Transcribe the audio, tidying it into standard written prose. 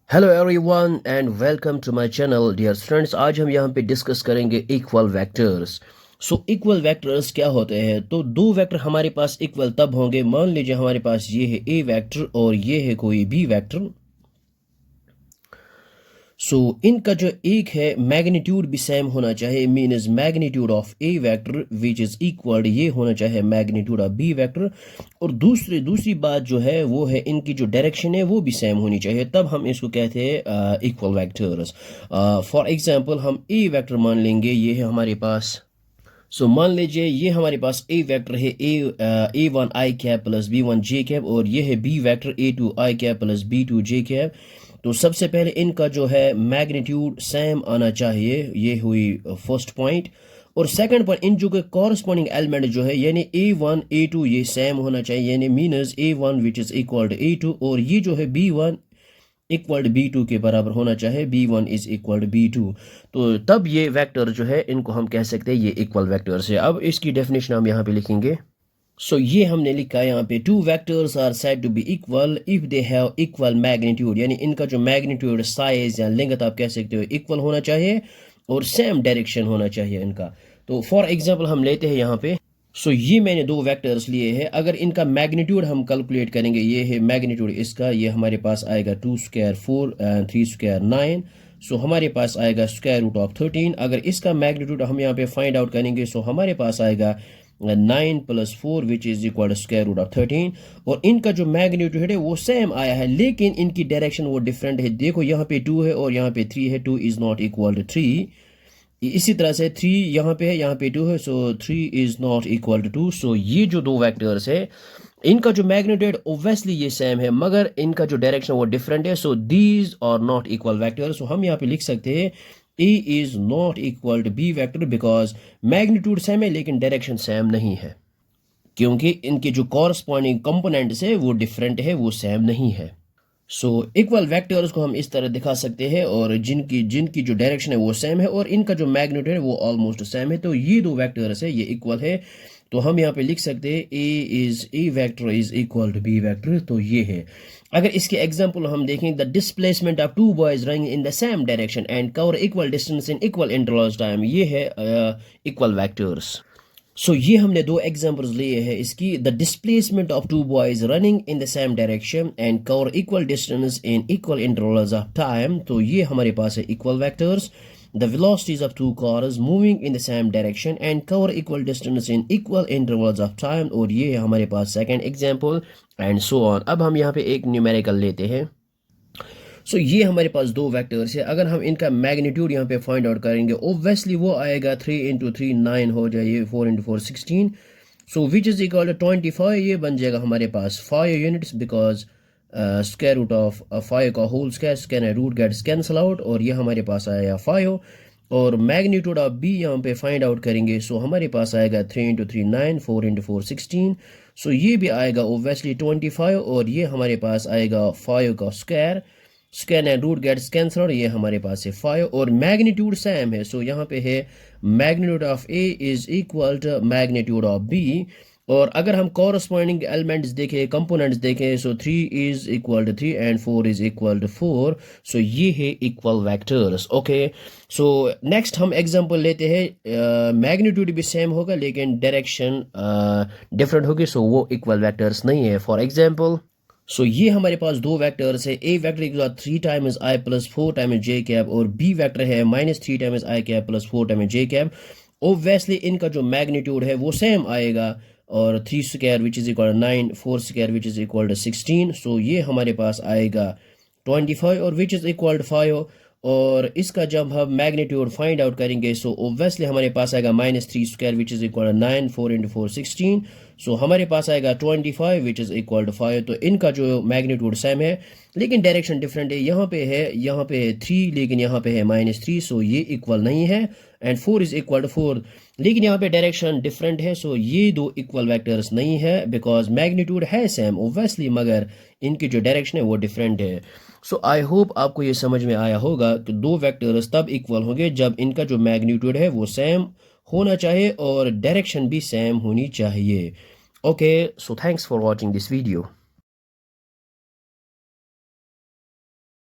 Hello everyone and welcome to my channel dear students. आज हम यहाँ पे डिस्कस करेंगे equal vectors. So equal vectors क्या होते हैं? तो दो वेक्टर हमारे पास इक्वल तब होंगे, मान लीजिए हमारे पास ये है ए वेक्टर और ये है कोई बी वेक्टर। सो इनका जो एक है मैग्नीट्यूड भी सेम होना चाहिए, means magnitude of A vector which is equal ये होना चाहिए मैग्नीट्यूड ऑफ बी वेक्टर। और दूसरी बात जो है वो है इनकी जो डायरेक्शन है वो भी सेम होनी चाहिए, तब हम इसको कहते हैं इक्वल वेक्टर्स। फॉर एग्जांपल हम ए वेक्टर मान लेंगे, ये है हमारे पास। मान लीजिए ये हमारे पास ए वेक्टर है A one i cap plus B one j cap, और ये है B vector A two i cap plus B two j cap. तो सबसे पहले इनका जो है मैग्नीट्यूड सेम आना चाहिए, ये हुई फर्स्ट पॉइंट। और सेकंड पॉइंट, इन जो कॉरस्पॉन्डिंग एलिमेंट जो है यानी ए वन ए टू ये सेम होना चाहिए, यानी means A one which is equal to A two, और ये जो है B one equal to B two के बराबर होना चाहिए, B one is equal to B two. तो तब ये वेक्टर जो है इनको हम कह सकते हैं ये इक्वल वेक्टर्स है। अब इसकी डेफिनेशन हम यहाँ पे लिखेंगे। ये हमने लिखा है यहाँ पे, two vectors are said to be equal if they have equal magnitude, यानी इनका जो मैग्नीट्यूड साइज या लेंथ आप कह सकते हो इक्वल होना चाहिए और सेम डायरेक्शन होना चाहिए इनका। तो फॉर एग्जांपल हम लेते हैं यहाँ पे। ये मैंने दो वेक्टर्स लिए हैं, अगर इनका मैग्नीट्यूड हम कैलकुलेट करेंगे, ये है मैग्नीट्यूड इसका, ये हमारे पास आएगा 2 स्क्वायर 4 3 स्क्वायर 9। हमारे पास आएगा स्क्वायर रूट ऑफ 13। अगर इसका मैग्नीट्यूड हम यहाँ पे फाइंड आउट करेंगे, हमारे पास आएगा 9 plus 4 which is equal to square root of 13। और इनका जो मैग्नीट्यूड है वो सेम आया है, लेकिन इनकी डायरेक्शन वो डिफरेंट है। देखो यहाँ पे 2 है और यहाँ पे 3 है, 2 इज नॉट इक्वल टू 3। इसी तरह से 3 यहाँ पे है, यहाँ पे 2 है, 3 इज नॉट इक्वल टू 2। ये जो दो वेक्टर्स है इनका जो मैग्नीट्यूड ओब्वियसली ये सेम है, मगर इनका जो डायरेक्शन वो डिफरेंट है। These are not equal vector. हम यहाँ पे लिख सकते हैं A is not equal to B vector because magnitude same है लेकिन डायरेक्शन सेम नहीं है, क्योंकि इनके जो कॉरस्पॉन्डिंग कंपोनेंट्स है वो डिफरेंट है, वो सेम नहीं है। इक्वल वेक्टर्स को हम इस तरह दिखा सकते हैं, और जिनकी जिनकी जो डायरेक्शन है वो सेम है और इनका जो मैग्नीट्यूड है वो ऑलमोस्ट सेम है, तो ये दो वेक्टर्स है ये इक्वल है। तो हम यहाँ पे लिख सकते हैं A vector is equal to B vector. तो ये है। अगर इसके एग्जांपल हम देखें, the displacement of two boys running in the same direction and cover equal distance in equal intervals time, ये है इक्वल वेक्टर्स। ये हमने दो एग्जांपल्स लिए हैं इसकी, the displacement of two boys running in the same direction and cover equal distance in equal intervals of time. तो ये हमारे पास है equal vectors. The velocities of two cars moving in the same direction and cover equal distance in equal intervals of time, और ये है हमारे पास second example and so on. अब हम यहाँ पे एक न्यूमेरिकल लेते हैं। ये हमारे पास दो वेक्टर्स है, अगर हम इनका मैग्नीट्यूड यहाँ पे फाइंड आउट करेंगे, ओब्वियसली वो आएगा 3 इंटू 3 9 हो जाए, 4 into 4 16। Which is equal to 25, ये बन जाएगा हमारे पास 5 units because square root of 5 का whole square, square root gets cancel out, और ये हमारे पास आया 5। और मैग्नीट्यूड ऑफ बी यहाँ पे फाइंड आउट करेंगे, हमारे पास आएगा 3 इंटू 3 9, 4 इंटू 4 16। ये भी आएगा ओब्वियसली 25, और ये हमारे पास आएगा 5 का square, square and root gets cancel, और ये हमारे पास है 5, और मैग्नीट्यूड सेम है। यहाँ पे है magnitude of A is equal to magnitude of B. और अगर हम कॉरस्पॉन्डिंग एलिमेंट्स देखें, कंपोनेंट्स देखें, 3 is equal to 3 and 4 is equal to 4। ये है इक्वल वेक्टर्स। ओके, नेक्स्ट हम एग्जांपल लेते हैं, मैग्नीट्यूड भी सेम होगा लेकिन डायरेक्शन डिफरेंट होगी, वो इक्वल वेक्टर्स नहीं है। फॉर एग्जांपल, ये हमारे पास दो वेक्टर्स है, ए वेक्टर के साथ 3 times I plus 4 times J cap, और बी वेक्टर है -3 times I cap plus 4 times J cap. Obviously इनका जो मैग्नीट्यूड है वो सेम आएगा, और 3 square which is equal 9, 4 square which is equal to 16। ये हमारे पास आएगा 25 और विच इज इक्वल टू 5। और इसका जब हम मैग्नीट्यूड फाइंड आउट करेंगे, ओब्वियसली हमारे पास आएगा -3 square which is equal to 9, 4 into 4 16। हमारे पास आएगा 25 विच इज इक्वल टू 5। तो इनका जो मैग्नीट्यूड सेम है लेकिन डायरेक्शन डिफरेंट है, यहाँ पे है 3 लेकिन यहाँ पे है -3, ये इक्वल नहीं है। एंड 4 इज इक्वल टू 4, लेकिन यहाँ पे डायरेक्शन डिफरेंट है, ये दो इक्वल वेक्टर्स नहीं है बिकॉज मैग्नीट्यूड है सेम ओब्वियसली, मगर इनकी जो डायरेक्शन है वो डिफरेंट है। आई होप आपको ये समझ में आया होगा कि दो वेक्टर्स तब इक्वल होंगे जब इनका जो मैग्नीट्यूड है वो सेम होना चाहिए और डायरेक्शन भी सेम होनी चाहिए। Okay, thanks for watching this video.